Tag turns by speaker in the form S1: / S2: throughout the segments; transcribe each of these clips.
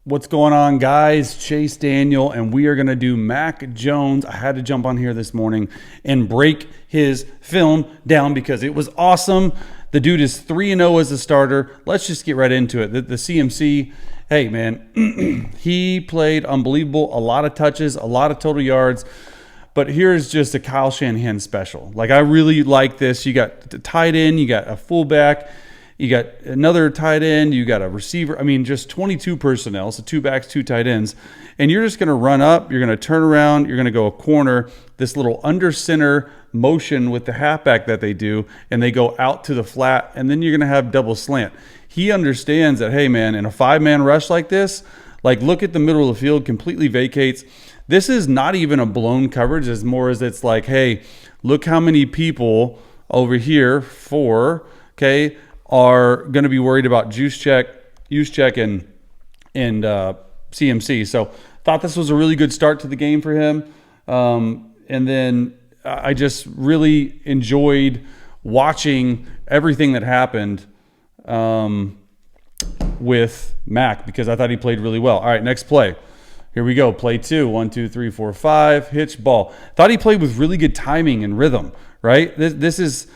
S1: What's going on, guys? Chase Daniel, and we are going to do Mac Jones. I had to jump on here this morning and break his film down because it was awesome. The dude is 3-0 as a starter. Let's just get right into it. The CMC, hey, man, he played unbelievable. A lot of touches, a lot of total yards. But here's just a Kyle Shanahan special. Like, I really like this. You got the tight end, you got a fullback, you got another tight end, you got a receiver. I mean, just 22 personnel, so 2 backs, 2 tight ends. And you're just going to run up, you're going to turn around, you're going to go a corner, this little under center motion with the halfback that they do, and they go out to the flat, and then you're going to have double slant. He understands that, hey, man, in a 5-man rush like this, like, look at the middle of the field, completely vacates. This is not even a blown coverage as more as it's like, hey, look how many people over here, 4, okay, are going to be worried about use check, and CMC. So thought this was a really good start to the game for him. And then I just really enjoyed watching everything that happened with Mac because I thought he played really well. All right, next play. Here we go. Play 2. 1, 2, 3, 4, 5. Hitch ball. Thought he played with really good timing and rhythm. Right. This is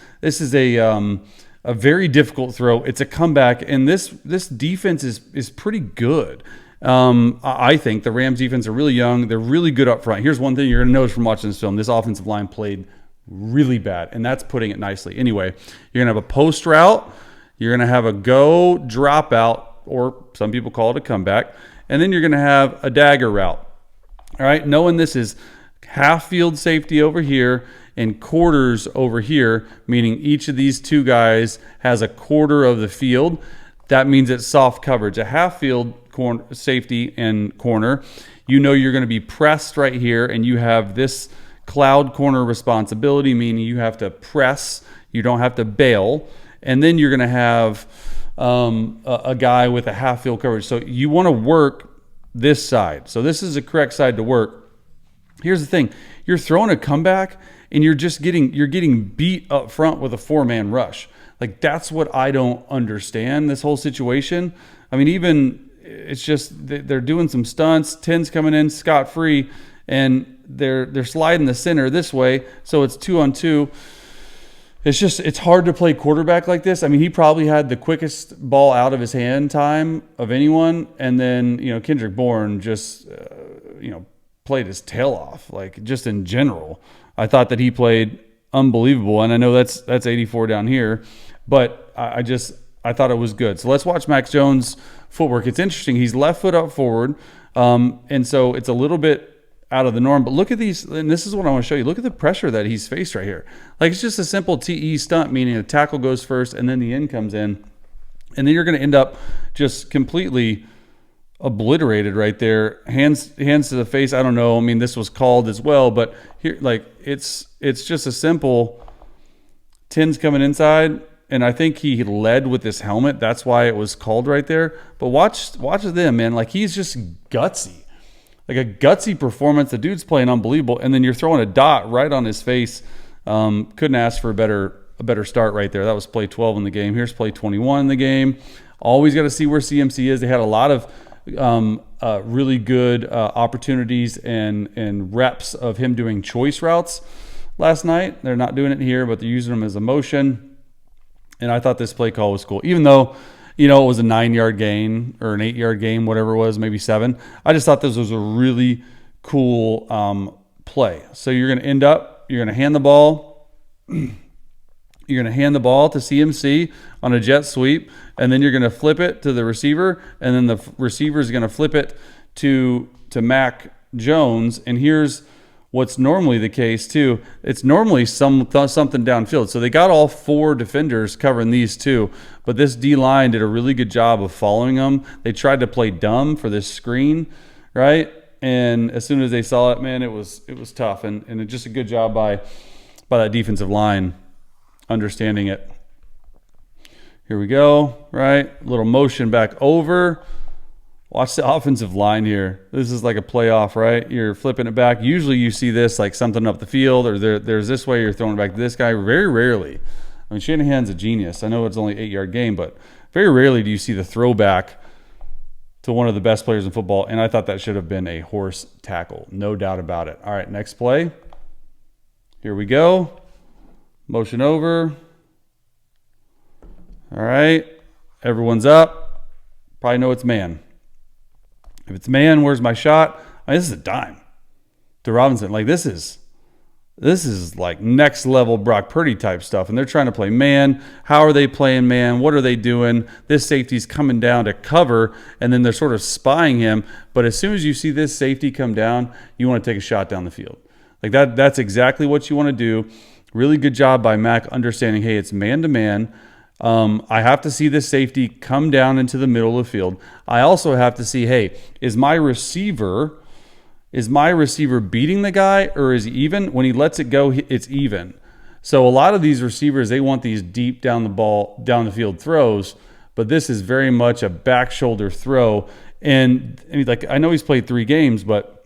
S1: a very difficult throw. It's a comeback, and this defense is pretty good. I think the Rams defense are really young. They're really good up front. Here's one thing you're going to notice from watching this film. This offensive line played really bad, and that's putting it nicely. Anyway, you're going to have a post route. You're going to have a go drop out, or some people call it a comeback, and then you're going to have a dagger route. All right, knowing this is half field safety over here and quarters over here, meaning each of these 2 guys has a quarter of the field. That means it's soft coverage. A half field safety and corner, you know you're going to be pressed right here, and you have this cloud corner responsibility, meaning you have to press, you don't have to bail, and then you're going to have a guy with a half field coverage. So you want to work this side. So this is the correct side to work. Here's the thing. You're throwing a comeback, and you're getting beat up front with a 4-man rush. Like, that's what I don't understand, this whole situation. I mean, even it's just they're doing some stunts. 10's coming in scot-free, and they're sliding the center this way, so it's 2-on-2. It's hard to play quarterback like this. I mean, he probably had the quickest ball out of his hand time of anyone, and then, Kendrick Bourne just played his tail off, like, just in general. I thought that he played unbelievable, and I know that's 84 down here, but I thought it was good. So let's watch Mac Jones' footwork. It's interesting. He's left foot up forward, and so it's a little bit out of the norm. But look at these, and this is what I want to show you. Look at the pressure that he's faced right here. Like, it's just a simple TE stunt, meaning a tackle goes first, and then the end comes in, and then you're going to end up just completely obliterated right there. Hands to the face. I don't know. I mean, this was called as well, but here, like, it's just a simple 10's coming inside, and I think he led with this helmet. That's why it was called right there. But watch them, man. Like, he's just gutsy. Like a gutsy performance. The dude's playing unbelievable, and then you're throwing a dot right on his face. Couldn't ask for a better start right there. That was play 12 in the game. Here's play 21 in the game. Always got to see where CMC is. They had a lot of really good opportunities and reps of him doing choice routes last night. They're not doing it here, but they're using them as a motion. And I thought this play call was cool, even though it was a 9-yard gain or an 8-yard gain, whatever it was, maybe 7. I just thought this was a really cool play. So you're going to hand the ball. You're going to hand the ball to CMC on a jet sweep, and then you're going to flip it to the receiver, and then the receiver is going to flip it to Mac Jones. And here's what's normally the case too. It's normally something downfield. So they got all 4 defenders covering these 2, but this D-line did a really good job of following them. They tried to play dumb for this screen, right? And as soon as they saw it, man, it was tough, and it's just a good job by that defensive line understanding it. Here we go, right? A little motion back over. Watch the offensive line here. This is like a playoff, right? You're flipping it back. Usually you see this like something up the field, or there's this way you're throwing it back to this guy. Very rarely. I mean, Shanahan's a genius. I know it's only an 8-yard game, but very rarely do you see the throwback to one of the best players in football, and I thought that should have been a horse tackle. No doubt about it. All right, next play. Here we go. Motion over. All right. Everyone's up. Probably know it's man. If it's man, where's my shot? I mean, this is a dime to Robinson. Like, this is like next level Brock Purdy type stuff. And they're trying to play man. How are they playing man? What are they doing? This safety's coming down to cover, and then they're sort of spying him. But as soon as you see this safety come down, you want to take a shot down the field. Like that's exactly what you want to do. Really good job by Mac understanding, hey, it's man to man. I have to see this safety come down into the middle of the field. I also have to see, hey, is my receiver beating the guy, or is he even? When he lets it go, it's even. So a lot of these receivers, they want these deep down the field throws, but this is very much a back shoulder throw. And like, I know he's played 3 games, but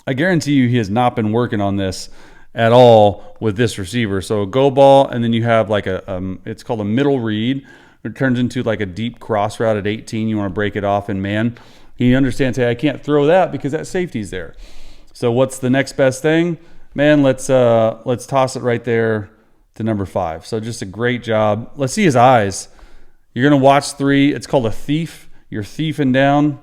S1: I guarantee you he has not been working on this at all with this receiver. So a go ball, and then you have like it's called a middle read. It turns into like a deep cross route at 18. You want to break it off, and man, he understands, hey, I can't throw that because that safety's there. So what's the next best thing? Man, let's toss it right there to number 5. So just a great job. Let's see his eyes. You're going to watch 3. It's called a thief. You're thiefing down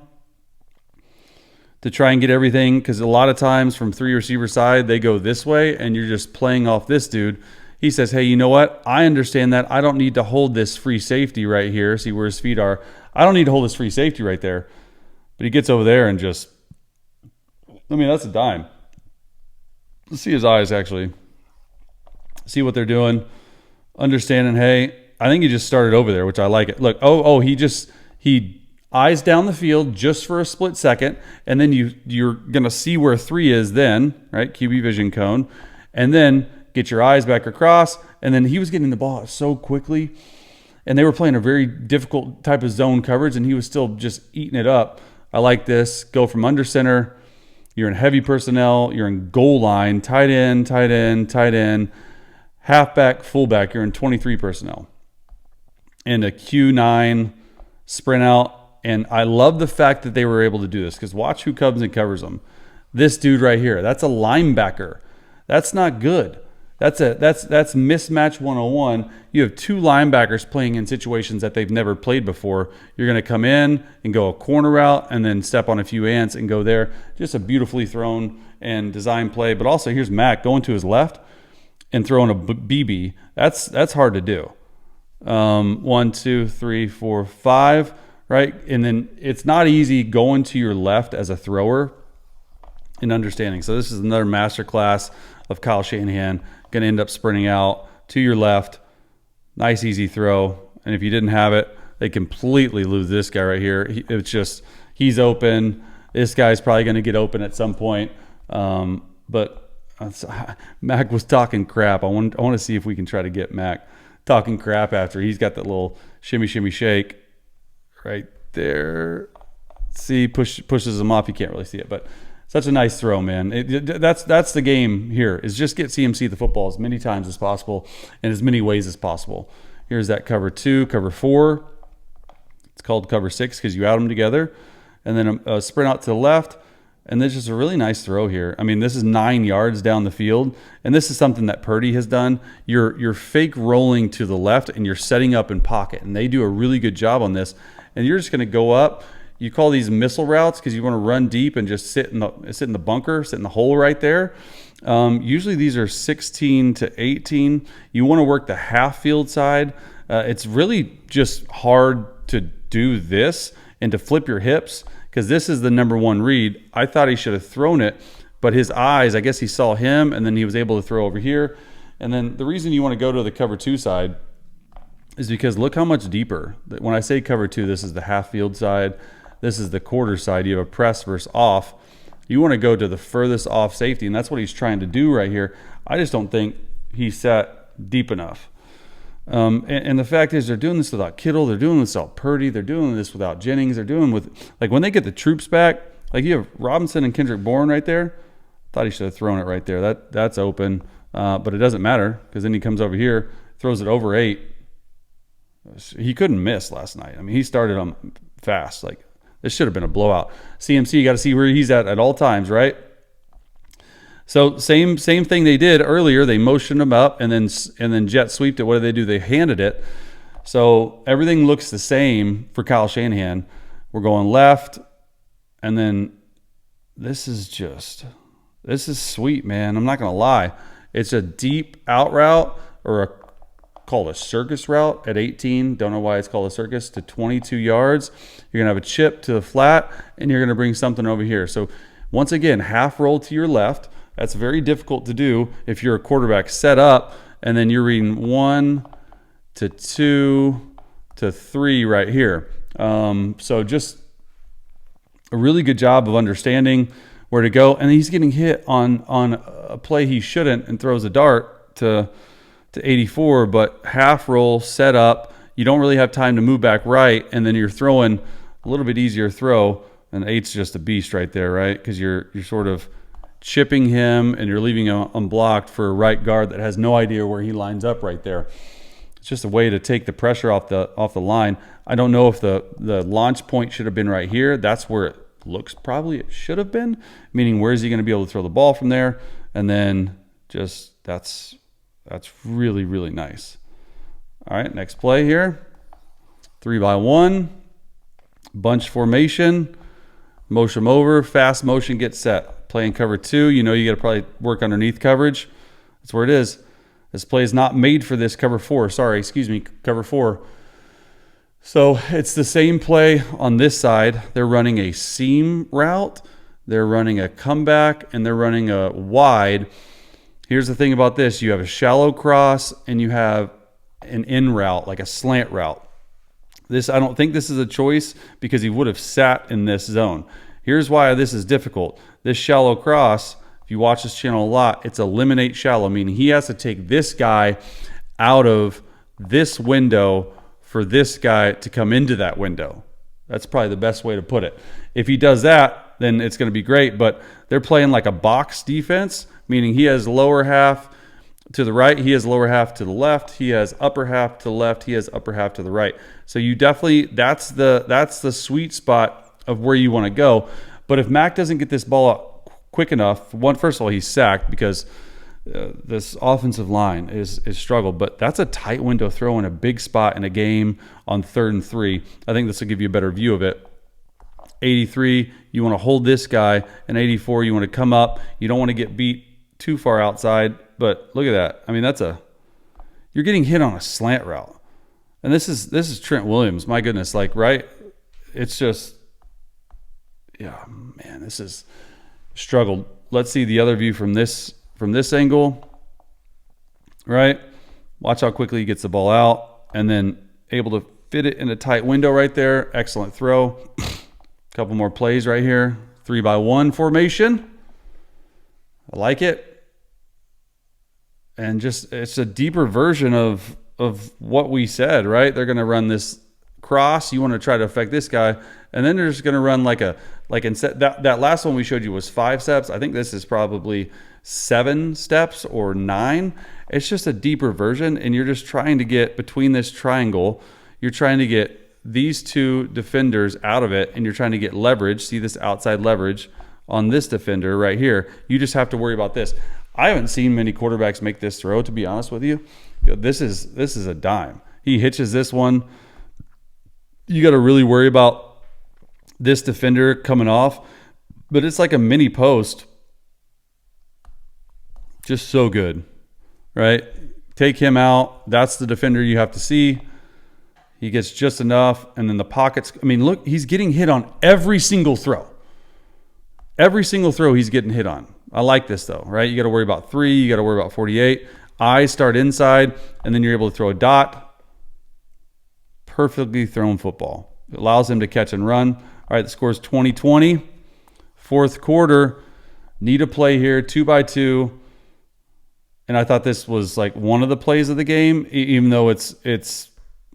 S1: to try and get everything, because a lot of times from 3 receiver side, they go this way, and you're just playing off this dude. He says, hey, you know what? I understand that. I don't need to hold this free safety right here. See where his feet are. I don't need to hold this free safety right there. But he gets over there and just, I mean, that's a dime. Let's see his eyes, actually. See what they're doing. Understanding, hey, I think he just started over there, which I like it. Look, he eyes down the field just for a split second, and then you're going to see where 3 is then, right? QB vision cone. And then get your eyes back across. And then he was getting the ball so quickly, and they were playing a very difficult type of zone coverage, and he was still just eating it up. I like this. Go from under center. You're in heavy personnel. You're in goal line, tight end, halfback, fullback. You're in 23 personnel. And a Q9 sprint out. And I love the fact that they were able to do this, because watch who comes and covers them. This dude right here, that's a linebacker. That's not good. That's mismatch 101. You have 2 linebackers playing in situations that they've never played before. You're going to come in and go a corner route and then step on a few ants and go there. Just a beautifully thrown and designed play. But also, here's Mac going to his left and throwing a BB. That's hard to do. 1, 2, 3, 4, 5. Right? And then it's not easy going to your left as a thrower and understanding. So this is another masterclass of Kyle Shanahan. Going to end up sprinting out to your left. Nice, easy throw. And if you didn't have it, they completely lose this guy right here. It's just, he's open. This guy's probably going to get open at some point. But Mac was talking crap. I want to see if we can try to get Mac talking crap after he's got that little shimmy, shimmy, shake. Right there. See, pushes him off. You can't really see it, but such a nice throw, man. That's the game here, is just get CMC the football as many times as possible in as many ways as possible. Here's that cover 2, cover 4. It's called cover 6 because you add them together. And then a sprint out to the left. And there's just a really nice throw here. I mean, this is 9 yards down the field. And this is something that Purdy has done. You're fake rolling to the left, and you're setting up in pocket. And they do a really good job on this. And you're just going to go up. You call these missile routes because you want to run deep and just sit in the bunker, sit in the hole right there. Usually these are 16 to 18. You want to work the half field side. It's really just hard to do this and to flip your hips, because this is the number 1 read. I thought he should have thrown it, but his eyes, I guess he saw him, and then he was able to throw over here. And then the reason you want to go to the cover 2 side is because look how much deeper. When I say cover 2, this is the half field side. This is the quarter side. You have a press versus off. You want to go to the furthest off safety, and that's what he's trying to do right here. I just don't think he sat deep enough. And the fact is, they're doing this without Kittle. They're doing this without Purdy. They're doing this without Jennings. They're doing with, like, when they get the troops back, like you have Robinson and Kendrick Bourne right there. Thought he should have thrown it right there. That's open, but it doesn't matter, because then he comes over here, throws it over 8. He couldn't miss last night. I mean, he started them fast. Like, This should have been a blowout. CMC, you got to see where he's at all times, right? So same thing they did earlier. They motioned him up and then jet sweeped it. What did they do? They handed it. So everything looks the same for Kyle Shanahan. We're going left, and then this is sweet, man. I'm not going to lie. It's a deep out route, or called a circus route at 18. Don't know why it's called a circus, to 22 yards. You're going to have a chip to the flat, and you're going to bring something over here. So once again, half roll to your left. That's very difficult to do if you're a quarterback set up, and then you're reading 1 to 2 to 3 right here. So just a really good job of understanding where to go. And he's getting hit on a play he shouldn't and throws a dart to 84, but half roll, set up. You don't really have time to move back right, and then you're throwing a little bit easier throw, and 8's just a beast right there, right? Because you're sort of chipping him, and you're leaving him unblocked for a right guard that has no idea where he lines up right there. It's just a way to take the pressure off the line. I don't know if the launch point should have been right here. That's where it looks probably it should have been, meaning where is he going to be able to throw the ball from there? And then just that's really, really nice. All right, next play here. 3-by-1, bunch formation, motion over, fast motion, get set. Playing cover 2, you know you got to probably work underneath coverage. That's where it is. This play is not made for this cover 4. Cover 4. So it's the same play on this side. They're running a seam route, they're running a comeback, and they're running a wide. Here's the thing about this. You have a shallow cross, and you have an in route, like a slant route. I don't think this is a choice because he would have sat in this zone. Here's why this is difficult. This shallow cross, if you watch this channel a lot, it's eliminate shallow, meaning he has to take this guy out of this window for this guy to come into that window. That's probably the best way to put it. If he does that, then it's going to be great, but they're playing like a box defense, meaning he has lower half to the right, he has lower half to the left, he has upper half to the left, he has upper half to the right. So you definitely, that's the sweet spot of where you want to go. But if Mac doesn't get this ball up quick enough, first of all, he's sacked because this offensive line is struggled. But that's a tight window throw in a big spot in a game on 3rd and 3. I think this will give you a better view of it. 83, you want to hold this guy, and 84, you want to come up. You don't want to get beat too far outside. But look at that. I mean, you're getting hit on a slant route, and this is Trent Williams. My goodness, right? It's just. Yeah, man, this is struggled. Let's see the other view from this angle, right? Watch how quickly he gets the ball out, and then able to fit it in a tight window right there. Excellent throw. Couple more plays right here. 3-by-1 formation. I like it. And just it's a deeper version of what we said, right? They're going to run this cross. You want to try to affect this guy, and then they're just going to run that last one we showed you was 5 steps. I think this is probably 7 steps or 9. It's just a deeper version, and you're just trying to get between this triangle. You're trying to get these 2 defenders out of it, and you're trying to get leverage. See this outside leverage on this defender right here. You just have to worry about this. I haven't seen many quarterbacks make this throw, to be honest with you. This is a dime. He hitches this one. You got to really worry about this defender coming off, but it's like a mini post. Just so good, right? Take him out. That's the defender you have to see. He gets just enough, and then the pockets. I mean, look, he's getting hit on every single throw. Every single throw he's getting hit on. I like this though, right? You got to worry about 3. You got to worry about 48. Eyes start inside, and then you're able to throw a dot. Perfectly thrown football. It allows him to catch and run. All right, the score is 20-20. 4th quarter. Need a play here, 2-by-2. And I thought this was like one of the plays of the game, even though it's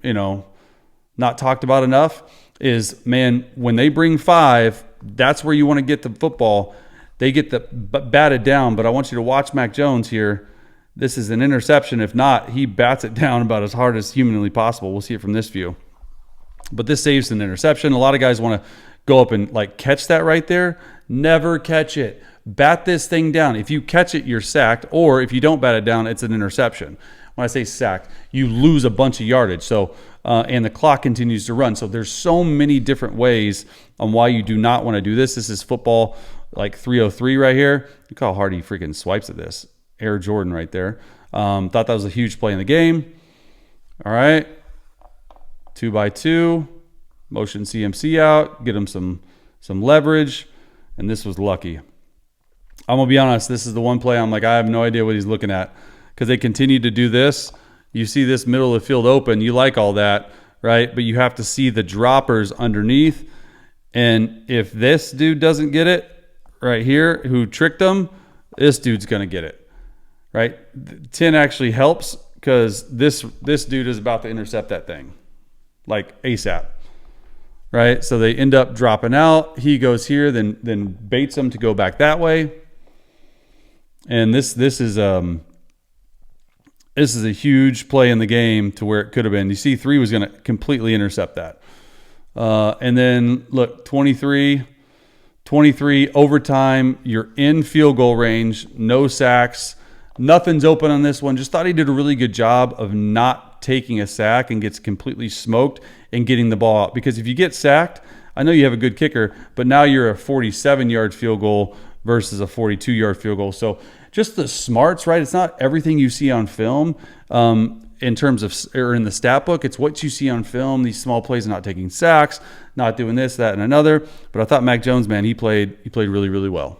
S1: not talked about enough, is, man, when they bring 5, that's where you want to get the football. They get the batted down, but I want you to watch Mac Jones here. This is an interception. If not, he bats it down about as hard as humanly possible. We'll see it from this view. But this saves an interception. A lot of guys want to go up and like catch that right there. Never catch it. Bat this thing down. If you catch it, you're sacked, or if you don't bat it down, it's an interception. When I say sacked, you lose a bunch of yardage. So, and the clock continues to run. So there's so many different ways on why you do not want to do this. This is football like 303 right here. Look how hard he freaking swipes at this. Air Jordan right there. Thought that was a huge play in the game. All right. 2x2. Motion CMC out. Get him some leverage. And this was lucky. I'm going to be honest. This is the one play I'm like, I have no idea what he's looking at. Because they continue to do this. You see this middle of the field open. You like all that, right? But you have to see the droppers underneath. And if this dude doesn't get it right here, who tricked him, this dude's going to get it, right? 10 actually helps because this dude is about to intercept that thing, like ASAP, right? So they end up dropping out. He goes here, then baits him to go back that way. And this is a huge play in the game to where it could have been. You see, 3 was going to completely intercept that. And then, look, 23, overtime. You're in field goal range. No sacks. Nothing's open on this one. Just thought he did a really good job of not taking a sack and gets completely smoked and getting the ball out. Because if you get sacked, I know you have a good kicker, but now you're a 47-yard field goal versus a 42-yard field goal. So just the smarts, right? It's not everything you see on film in terms of, or in the stat book. It's what you see on film, these small plays, not taking sacks, not doing this, that, and another. But I thought Mac Jones, man, he played really, really well.